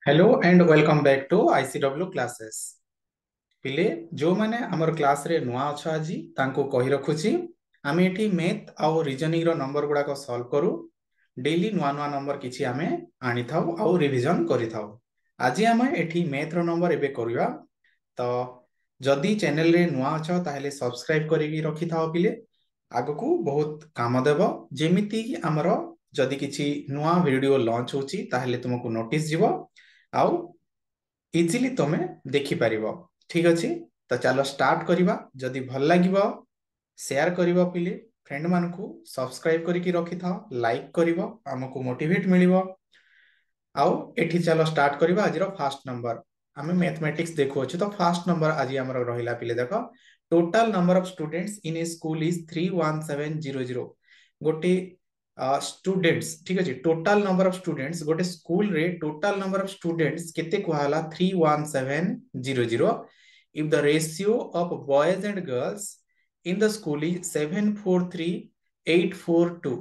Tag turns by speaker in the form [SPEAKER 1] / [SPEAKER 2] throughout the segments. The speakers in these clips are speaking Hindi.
[SPEAKER 1] Hello and welcome back to ICW classes. पिले जो माने हमर क्लास रे नुआ अच्छा आजी तांको कहि रखुची आमे एठी मैथ आउ रीजनिंग रो नंबर गुडा को सॉल्व करू। डेली नुआ नुआ नंबर किछि आमे आनी थाउ आउ रिवीजन करि थाउ। आजी आमे एठी मैथ रो नंबर एबे करिवा। तो जदि चैनल रे नुआ अच्छा ताहेले सब्सक्राइब करिकि रखि थाउ पिले। आगकू बहुत काम देबो जेमिति कि हमरो जदि किछि नुआ वीडियो लॉन्च होची ताहेले तुमको नोटिस जीवो आउ इजिली तुम देखि पारिबो। ठीक अछि। तो चलो स्टार्ट करिबा। जदि भल लागिबो शेयर करिबो पिले फ्रेंड मानकू सब्सक्राइब करिकि रखि थाओ लाइक करिबो हमकू मोटिवेट मिलिबो। आउ एठी चलो स्टार्ट करिबा आजिरो फास्ट नंबर। आमे मैथमेटिक्स देखु अछि तो फास्ट नंबर आजि हमर रहिला पिले देखो total number of students in A school is 31700। गोटे स्टूडेंट्स ठीक अछि टोटल नंबर ऑफ स्टूडेंट्स गोटे स्कूल रे टोटल नंबर ऑफ स्टूडेंट्स केते कुहाला 31700 if the ratio of boys and girls in the school is 743842।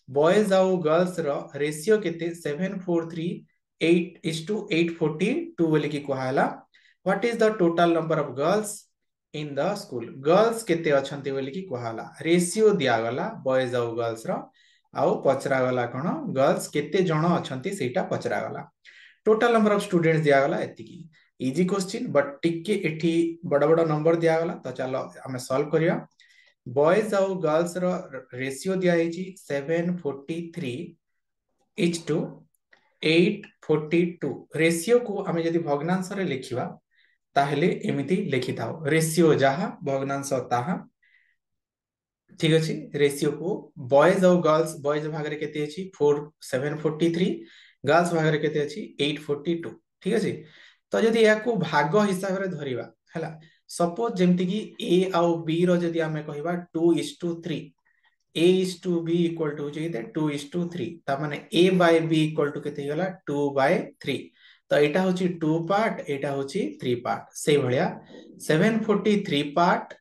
[SPEAKER 1] Boys आउ गर्ल्स रो रेशियो केते 7438:842 बोली कि कहला। What is the total number of girls in the school. Girls केते अछंती बोली कि कहला रेशियो दिया गला बॉयज आउ गर्ल्स रो आउ पचरा गला कोन गर्ल्स केते जण अछंती सेटा पचरा गला। टोटल नंबर ऑफ स्टूडेंट्स दिया गला एतिकी। इजी क्वेश्चन बट टिके एठी बड़ बड़ नंबर दिया गला। तो चलो हमें सॉल्व करिया। बॉयज आउ गर्ल्स रो रेशियो दिया हेची 743:842। रेशियो को हमें यदि भग्नांश रे लिखिबा ताहेले एमिति लिखि थाओ रेशियो जहा भग्नांश ताहा। ठीक अछि। रेशियो को बॉयज और गर्ल्स बॉयज भाग रे केते अछि 743 गर्ल्स भाग रे केते अछि 842। ठीक अछि। तो यदि याकू भाग हिसाब रे धरिबा हला सपोज जेमति कि ए आउ बी रो यदि हमें कहिबा 2:3 a is to b equal to होचे 2:3 ता माने a by b equal to केते गला 2/3। तो एटा होची 2 पार्ट एटा होची 3 पार्ट से भलिया 743 पार्ट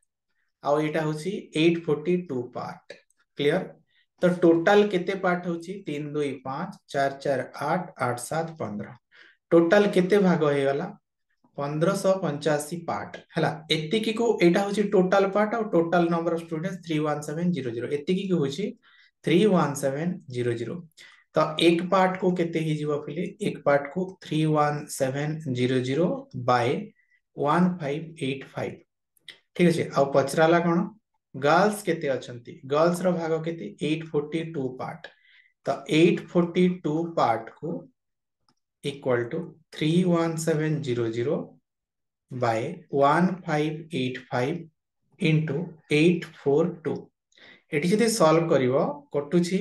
[SPEAKER 1] आउ एटा होची 842 पार्ट। क्लियर। तो टोटल केते पार्ट होची 3 2 5 4 4 8 8 7 15। टोटल केते भाग हो गला 1585 पार्ट हैला। एतिकी को एटा होची टोटल पार्ट और टोटल नंबर ऑफ स्टूडेंट्स 31700 एतिकी को होची 31700। तो एक पार्ट को केते ही जीवा फिले एक पार्ट को 31700 बाय 1585। ठीक अछि। आ पचराला कोन गर्ल्स केते अछंती गर्ल्स रो भाग केते 842 पार्ट। तो 842 पार्ट को इक्वल टू 31700 बाय 1585 इंटू 842। एटी जदि सॉल्व करिवो कटुछि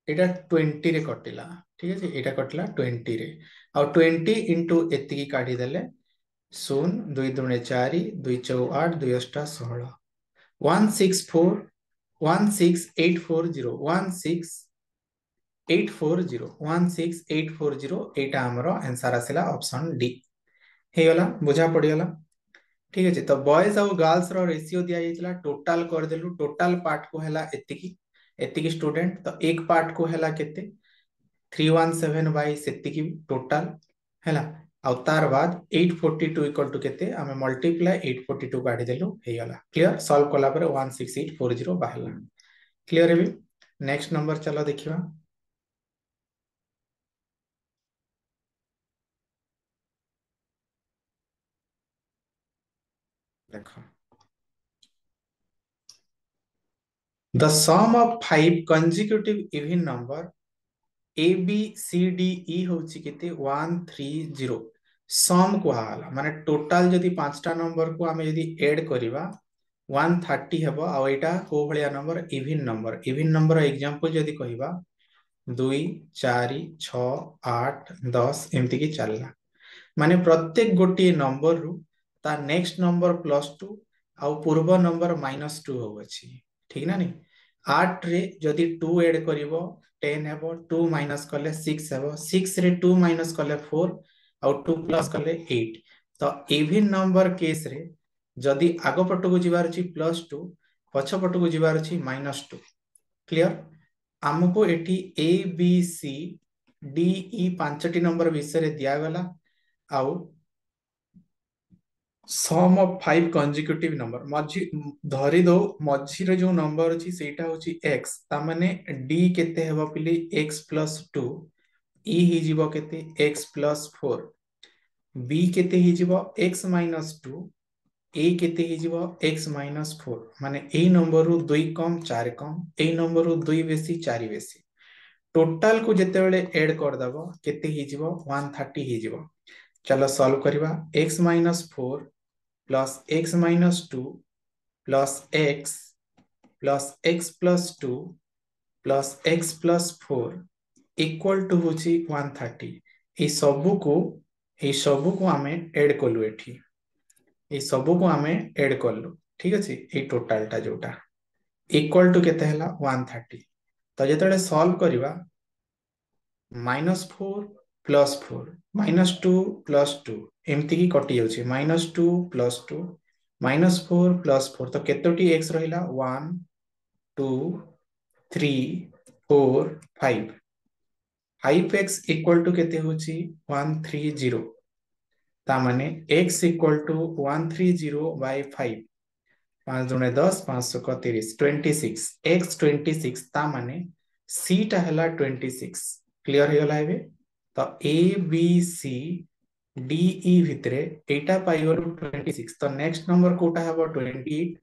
[SPEAKER 1] एटा 20 रे कटिला। ठीक अछि। एटा कटिला 20 रे आ 20 इंटू एतिकी काढी देले 0 2 दूने 4 2 4 8 2 8 16 164 16840 16840 एटा हमरो आंसर आसिला ऑप्शन डी हे गला बुझा पड़ी गला। ठीक अछि। तो बॉयज और गर्ल्स रो रेशियो दिया जाइतला टोटल कर देलु टोटल पार्ट को हैला एतिकी एतिकी स्टूडेंट। तो एक पार्ट को हैला केते 317 बाय सेतिकी टोटल हैला। आ तार बाद 842 इक्वल टू केते हमें मल्टीप्लाई 842 काढी देलु हे गला। क्लियर। सॉल्व कला पर 16840 बाहरला। क्लियर है भी। नेक्स्ट नंबर चलो देखिबा। देखो the sum of 5 consecutive even number a b c d e होची केते 130। सम को हाला माने टोटल जदि पांचटा नंबर को हमें यदि ऐड करिवा 130 हेबो आ एटा को भलिया नंबर इवन नंबर एग्जांपल यदि कहिबा 2 4 6 8 10 एमती की चलला। माने प्रत्येक गोटी नंबर रु ता नेक्स्ट नंबर +2 आ पूर्व नंबर -2 हो अछि। ठीक ना नी 8 रे जदि 2 ऐड करिवो 10 हेबो 2 माइनस कले 6 हेबो 6 रे 2 माइनस कले 4 और 2 प्लस कले 8। तो इवन नंबर केस रे जदि आगो पटको जिबार अछि +2 पछ पटको जिबार अछि -2। क्लियर। आमको एटी A B C D E पांचटी नंबर विषय दिगला आउ सम ऑफ 5 कंसेक्यूटिव नंबर मझी धरी दो मझी रे जो नंबर अछि सेटा होची x ता माने d केते हेबो पिली x plus 2 e ही जीवो केते x plus 4 b केते ही जीवो x minus 2 a केते ही जीवो x minus 4 माने एई नंबर रु 2 कम 4 कम एई नंबर रु 2 बेसी 4 बेसी टोटल को जेते बेले ऐड कर दबो केते ही जीवो 130 ही जीवो चलो सॉल्व करबा x minus 4 plus x minus 2 plus x plus 2 plus x plus 4 equal to होची 130 ए सबू को आमे ऐड कलु एठी ए सबू को आमे ऐड कलु ठीक अछि ए टोटल टा जोटा इक्वल टू केते हला 130 तो जेतले सॉल्व करबा -4 +4 -2 +2 एमती की कटि जाउछि -2 +2 -4 +4 तो केतोटी x रहिला 1 2 3 4 5 5x इक्वल टू केते होछि 130 ता माने x इक्वल टू 130 बाय 5 5 दुने 10 5 सौ 30 26 x 26 ता माने c टा हला 26 क्लियर हो गला एबे तो a b c d e भितरे एटा पाइवर 26 तो नेक्स्ट नंबर कोटा हबो 28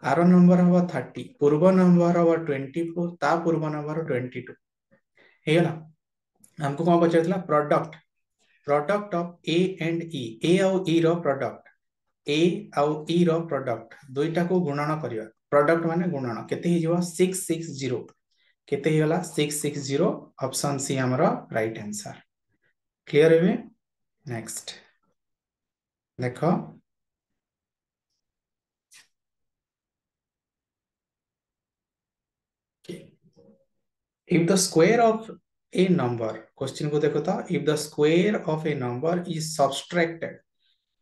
[SPEAKER 1] आरो नंबर हबो 30 पूर्व नंबर हबो 24 ता पूर्व नंबर 22 हे गला हमको कौन पचारला प्रोडक्ट ऑफ ए एंड ई ए और ई रो प्रोडक्ट ए आउ ई रो प्रोडक्ट दुईटा को गुणन करिया प्रोडक्ट माने गुणन केते ही जीवा 660 केते ही गला 660 ऑप्शन सी हमरो राइट आंसर क्लियर है नेक्स्ट देखो if the square of a number question को देखो तो if the square of a number is subtracted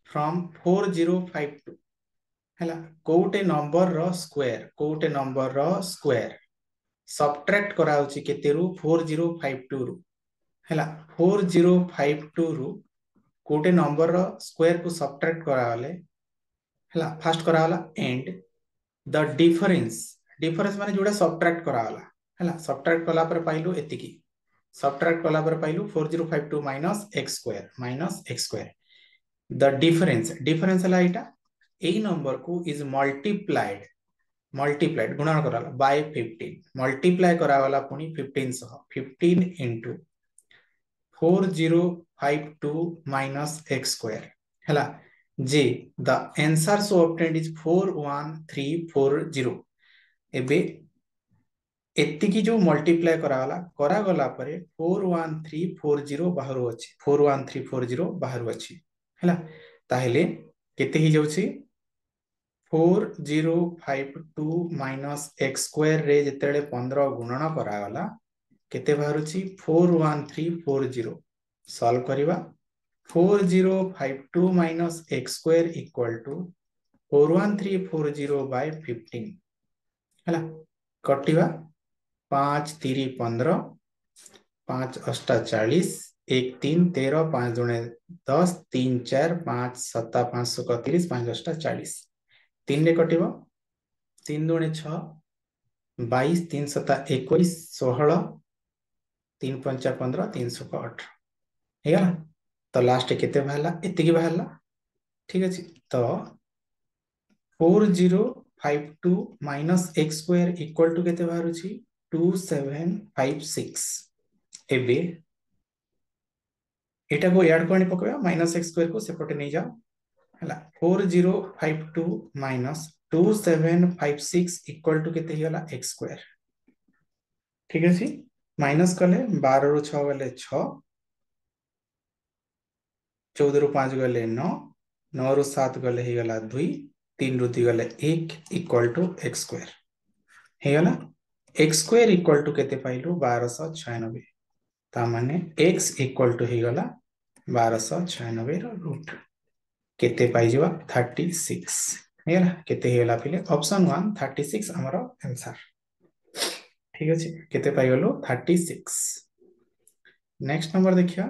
[SPEAKER 1] from 4052 हैला कोटे नंबर रो स्क्वायर सब्ट्रैक्ट करा होची केते रु 4052 रु हैला 4052 रु कोटे नंबर रो स्क्वायर को सब्ट्रैक्ट करा वाले हैला फर्स्ट करा वाला एंड द डिफरेंस माने जोडा सब्ट्रैक्ट करा वाला हैला सब्ट्रैक्ट कला पर पाइलु एतिकी सब्ट्रैक्ट कला पर पाइलु 4052 minus x square the difference हला एटा ए नंबर को इज मल्टीप्लाइड गुणन कराला बाय 15 मल्टीप्लाई करावाला पुनी 15 सह 15 into 4052 minus x square हैला जे the answer so obtained is 41340 एबे एतिकी जो मल्टीप्लाई करा गला परे 41340 बाहर अछि 41340 बाहर अछि हैला ताहेले केते ही जाउछि 4052 माइनस x स्क्वायर रे जेतेले 15 गुणन करागला केते बाहरुची 41340 सॉल्व करिवा 4052 minus x square equal to 41340 by 15 हैला कटिवा 5 3 15 5 8 40 1 3 13 5 दुने 10 3 4 5 7 530 5 8 40 3 रे कटिव 3 दुणे 6 22 3 सता 21 16 3 पंचा 15 308 हेगा तो लास्ट केते बाहला एतिकी बाहला ठीक अछि तो 4052 minus x square equal to केते बाहरुची 2756 एबे एटा को ऐड कोनी पकवा माइनस x स्क्वायर को सेपटे नै जाओ हला 4052 माइनस 2756 इक्वल टू केते हिगला x स्क्वायर ठीक अछि माइनस कले 12 रु 6 गले 6 14 रु 5 गले 9 9 रु 7 गले हिगला 2 3 रु 2 गले 1 इक्वल टू x स्क्वायर हिगला x स्क्वायर इक्वल टू केते पाइलु 1296 ता माने x इक्वल टू हिगला 1296 रो रूट केते पाई जवा 36 हेला केते हेला पिले ऑप्शन 1 36 हमरो आंसर ठीक अच्छे केते पाइगलो 36। नेक्स्ट नंबर देखिया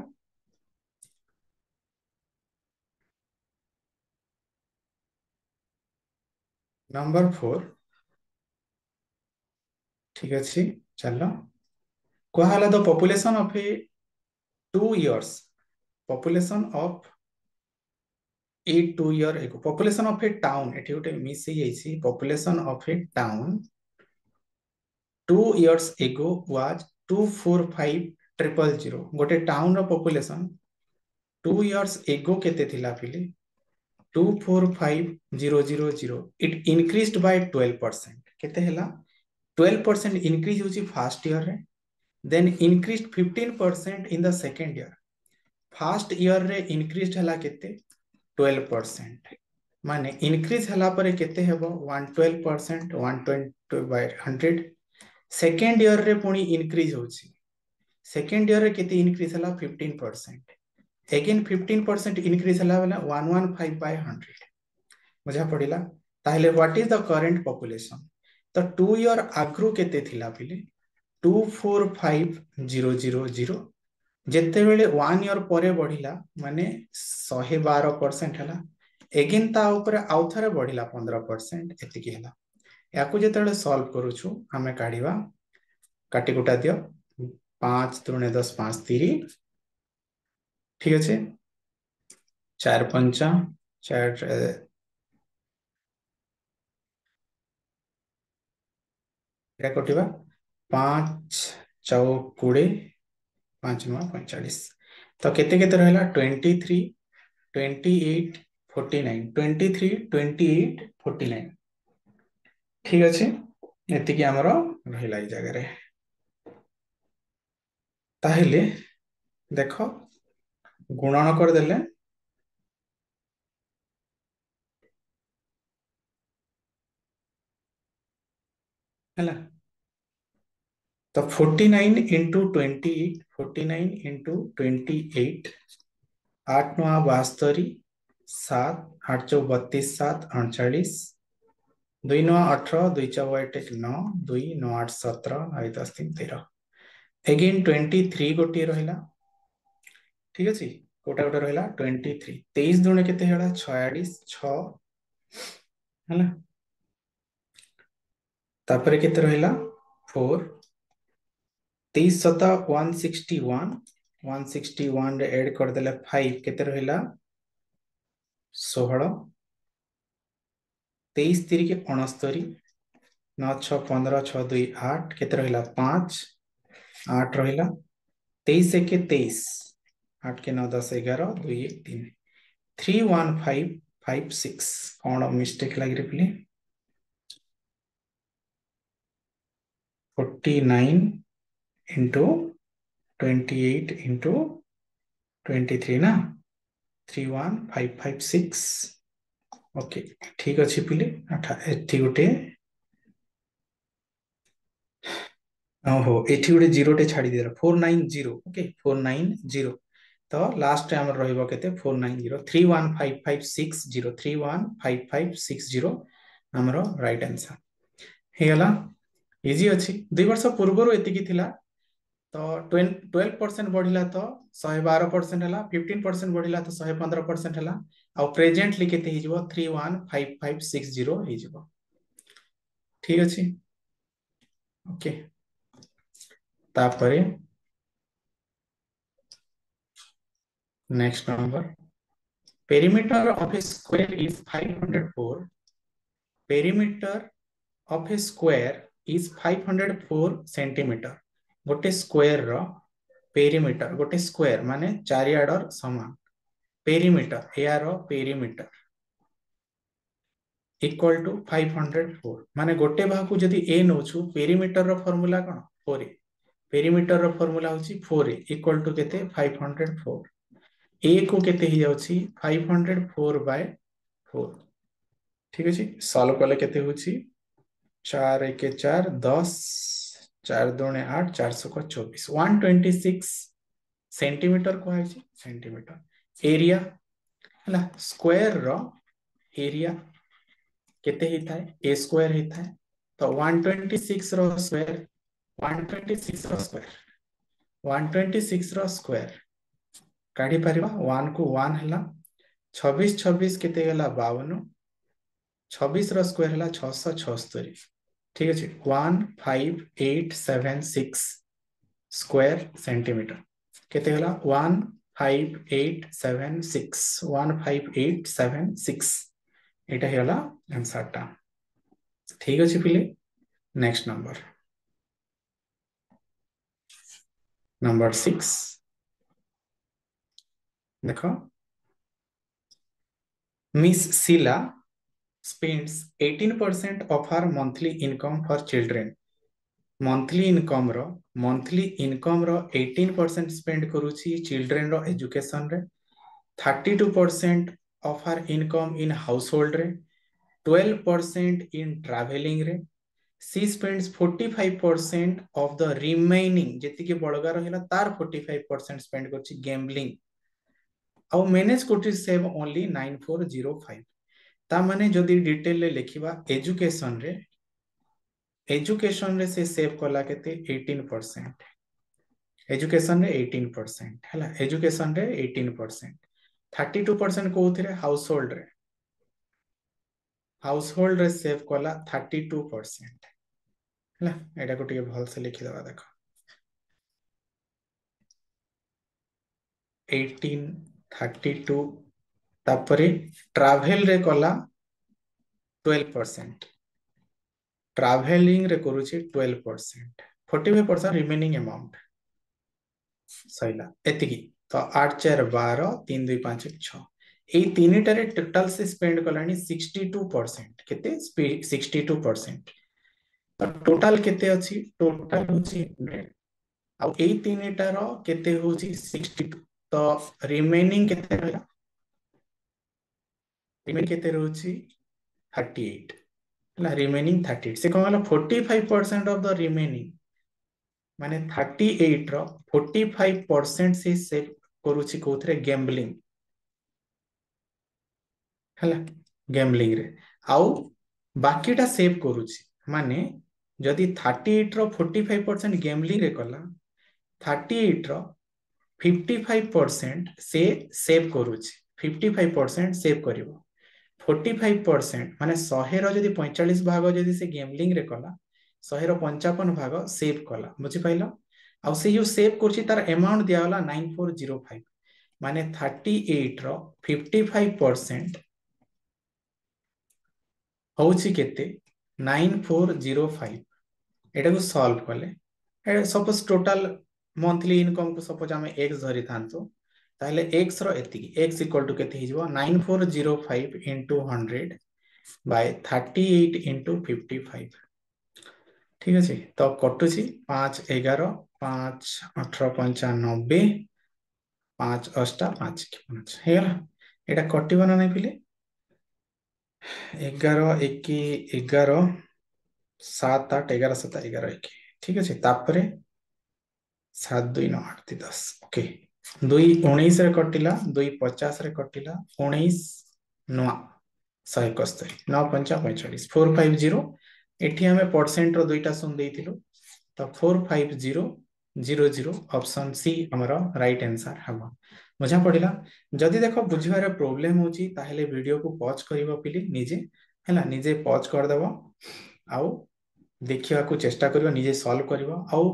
[SPEAKER 1] नंबर 4। ठीक अच्छे चलो कहला the population of A 2 years population of a 2 year ago population of a town एठी गोटे मिस हे जाइछि population of a town 2 years ago was 245,000 गोटे टाउन रो पॉपुलेशन 2 years ago केते थिला पिले 245,000 इट इंक्रीज्ड बाय 12% केते हला 12% इंक्रीज होची फर्स्ट ईयर रे then increased 15% in the second year first year रे इंक्रीज्ड हला केते 12% माने इंक्रीज हला परे केते हेबो 112% 120 बाय 100 सेकंड ईयर रे पुनी इंक्रीज होची सेकंड ईयर रे केते इंक्रीज हला 15% अगेन 15% इंक्रीज हला वाला 115 बाय 100 बुझा पड़िला ताहले what is the current population तो 2 ईयर आग्रो केते थिला पिले 245,000 जेते बेले 1 ईयर परे बढ़िला माने 112% हला एगेन ता ऊपर आउ थरे बढ़िला 15% एतिकी हला याकू जेते बेले सॉल्व करूछु हमें काढिबा काटी कुटा दियो 5 3 10 5 30 ठीक अच्छे 4 5 4 कटिबा 5 चौ 20 5 9 45 तो केते केते रहला 23 28 49 23 28 49 ठीक अच्छे एतिकी हमरो रहिला ई जगह रे ताहेले देखो गुणन कर देले हला तो 49 इंटू 28 49 इंटू 28 8 9 72 7 8 चौ 32 7 38 2 9 18 2 चौ 8 9 2 9 8 17 8 10 3 13 अगेन 23 गोटे रहिला ठीक अछि कोटा कोटा रहिला 23 23 दुने केते हेला 46 6 हला तापरे केते रहिला 4 23 सता 161 161 रे ऐड कर देले 5 केते रहिला 16 23 3 के 69 9 6 15 6 2 8 केते रहिला 5 8 रहिला 23 एक 23 8 के 9 10 11 2 1 3 31556 कौन मिस्टेक लगी रे पिले 49 इंटू 28 इंटू 23 ना 31556 ओके ठीक अच्छे पिले एठी गोटे ओहो एठी गोटे जीरो टे छाड़ी दे 490 ओके 490 तो लास्ट टाइम रहइबो केते 490 31556 31556 हमरो राइट आंसर हे गला इजी अछि 2 वर्ष पूर्व एतिकी थिला तो 12% बढ़िला तो 112% हला 15% बढ़िला तो 115% हला आ प्रेजेंटली केते हिजबो 31556 हिजबो ठीक अछि ओके तापरे next number perimeter of a square is 504 perimeter of a square is 504 centimetre गोटे स्क्वायर रो पेरीमीटर गोटे स्क्वायर माने चारिआडर समान पेरीमीटर यार पेरीमीटर इक्वल टू 504 माने गोटे भागु जदि ए नोछु पेरीमीटर रो फार्मूला कोन 4 पेरीमीटर रो फार्मूला होची 4 इक्वल टू केते 504 ए को केते ही जाउची 504 बाय 4 ठीक अछि सॉल्व करले केते होची 4 1 4 10 4 2 8 424 126 सेंटीमीटर को है सेंटीमीटर एरिया हला स्क्वायर रो एरिया केते ही थाए ए स्क्वायर ही थाए तो 126 रो स्क्वायर 126 रो स्क्वायर 126 रो स्क्वायर काढ़ी परिबा 1 को 1 हला 26 26 केते गला 52 26 रो स्क्वायर हला 676 ठीक अछि 15876 स्क्वायर सेंटीमीटर केते गला 15876 एटा हेला आंसर टा ठीक अछि पिले नेक्स्ट नंबर 6 देखो miss Sheila spends 18% of her monthly income for children monthly income रो 18% spend करूची children रो education रे 32% of her income in household रे 12% in traveling रे she spends 45% of the remaining जेति के बळगा रहला तार 45% spend करची gambling आउ मैनेज करची सेव ओनली 9405 ता माने जदि डिटेल ले लिखिबा एजुकेशन रे से सेव कला केते 18% एजुकेशन रे 18% हला एजुकेशन रे 18% 32% कोउथिरे हाउसहोल्ड रे सेव कला 32% हला एटा को टिके भल से लिखि दबा देखो 18 32 तापरे ट्रैवल रे कला 12% ट्रैवलिंग रे करूची 12% 45% रिमेनिंग अमाउंट सैला एतिकी तो 8 4 12 3 2 5 1 6 এই তিনটারে টোটাল से स्पेंड কলানি 62% केते 62% तो टोटल केते अछि टोटल होची 100 आ এই তিনটার केते होची 62 तो रिमेनिंग केते रहला रिमेनिंग केते रहउची 38 ला रिमेनिंग 38 से कहला 45% ऑफ द रिमेनिंग माने 38 रो 45% से सेव करूची कोथरे गैम्बलिंग हला गैम्बलिंग रे आउ बाकीटा सेव करूची माने जदि 38 रो 45% गैम्बलिंग रे कला 38 रो 55% से सेव करूची 55% सेव करिवो 45% माने 100 रो जदि 45 भाग जदि से गैम्बलिंग रे कला 100 रो 55 भाग सेव कला बुझि पाइलो आ से जो सेव करछि तार अमाउंट दिया होला 9405 माने 38 रो 55% होउछि केते 9405 एटा को सॉल्व कले ए सपोज टोटल मंथली इनकम को सपोज हमें x धरि थांतो ताले x रो एतिकी x इक्वल टू केते हिजबो 9405 into 100 by 38 into 55 ठीक अछि तो कटुछि 5 11 5 18 95 5 8 5 5 हेला एटा कटिबो ना नै पिले 11 1 11 7 8 11 7 11 1 ठीक अछि तापरे 7 2 9 8 10 ओके 2 19 रे कटिला 2 50 रे कटिला 19 9 171 9 5 45 450 एठी हमें परसेंट रो दुईटा सुन देइथिलु तो 45000 ऑप्शन सी हमरो राइट आंसर हबो बुझा पड़िला जदि देखो बुझिबारे प्रॉब्लम होची ताहेले वीडियो को पॉज करिवो पिली निजे हैला निजे पॉज कर देबो आउ देखिया को चेष्टा करिवो निजे सॉल्व करिवो आउ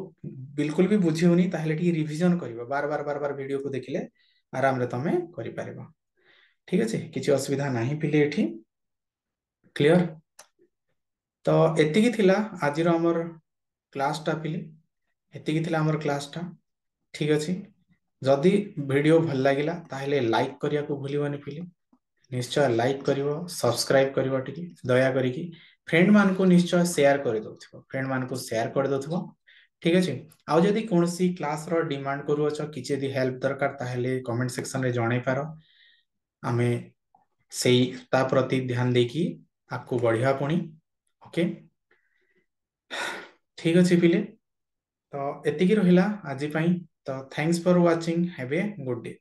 [SPEAKER 1] बिल्कुल भी बुझी होनी ताहेले टी रिवीजन करिवो बार बार वीडियो को देखिले आराम रे तमे करि पारिबो ठीक अछि किछि असुविधा नाही पिली एठी क्लियर तो एतिकी थिला आजिर हमर क्लास टा पिली एतिकी थिला हमर क्लास टा ठीक अछि जदि वीडियो भल लागिला ताहेले लाइक करिया को भूलिबोनी पिली निश्चय लाइक करिवो सब्सक्राइब करिवो टिकी दया करिकी फ्रेंड मान को निश्चय शेयर कर दोथिबो फ्रेंड मान को शेयर कर दोथिबो ठीक अछि आ जदि कोनसी क्लास रो डिमांड करू अछ किछि दि हेल्प दरकार ताहेले कमेंट सेक्शन रे जणाई पारो आमे सेई ता प्रति ध्यान देकी आपको बढ़िया पुणी ओके ठीक अछि पिले तो एतिकी रहिला आजि पई तो thanks for watching have a good day